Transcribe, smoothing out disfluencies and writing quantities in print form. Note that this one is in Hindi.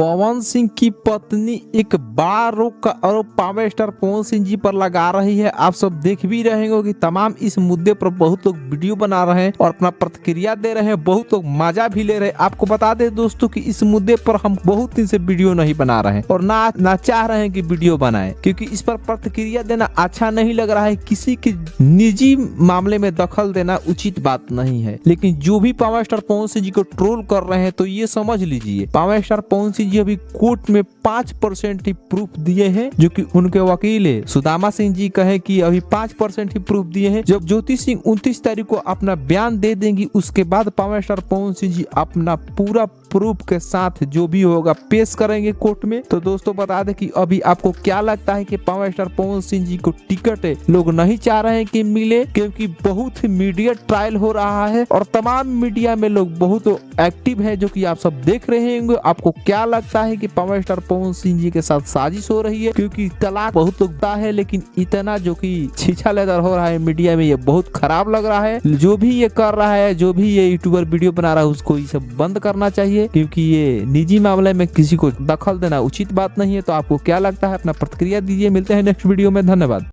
पवन सिंह की पत्नी एक बार रोक का आरोप पावर स्टार पवन सिंह जी पर लगा रही है। आप सब देख भी रहे होंगे कि तमाम इस मुद्दे पर बहुत लोग वीडियो बना रहे हैं और अपना प्रतिक्रिया दे रहे हैं, बहुत लोग मजा भी ले रहे हैं। आपको बता दें दोस्तों कि इस मुद्दे पर हम बहुत दिन से वीडियो नहीं बना रहे हैं और ना चाह रहे हैं कि वीडियो बनाएं, क्योंकि इस पर प्रतिक्रिया देना अच्छा नहीं लग रहा है। किसी के निजी मामले में दखल देना उचित बात नहीं है, लेकिन जो भी पावर स्टार पवन सिंह जी को ट्रोल कर रहे हैं तो ये समझ लीजिए पावर स्टार पवन सिंह जी अभी कोर्ट में 5% ही प्रूफ दिए हैं, जो कि उनके वकील है सुदामा सिंह जी कहे कि अभी 5% ही प्रूफ दिए हैं। जब ज्योति सिंह 29 तारीख को अपना बयान दे देंगी उसके बाद पावर स्टार पवन सिंह जी अपना पूरा प्रूफ के साथ जो भी होगा पेश करेंगे कोर्ट में। तो दोस्तों बता दें कि अभी आपको क्या लगता है कि पावर स्टार पवन सिंह जी को टिकट लोग नहीं चाह रहे हैं कि मिले, क्योंकि बहुत ही मीडिया ट्रायल हो रहा है और तमाम मीडिया में लोग बहुत एक्टिव है, जो कि आप सब देख रहे होंगे। आपको क्या लगता है कि पावर स्टार पवन सिंह जी के साथ साजिश हो रही है? क्योंकि तलाक बहुत लोग है, लेकिन इतना जो कि छीछा लेदर हो रहा है मीडिया में, ये बहुत खराब लग रहा है। जो भी ये कर रहा है, जो भी ये यूट्यूबर वीडियो बना रहा है, उसको ये सब बंद करना चाहिए, क्योंकि ये निजी मामले में किसी को दखल देना उचित बात नहीं है। तो आपको क्या लगता है? अपना प्रतिक्रिया दीजिए। मिलते हैं नेक्स्ट वीडियो में। धन्यवाद।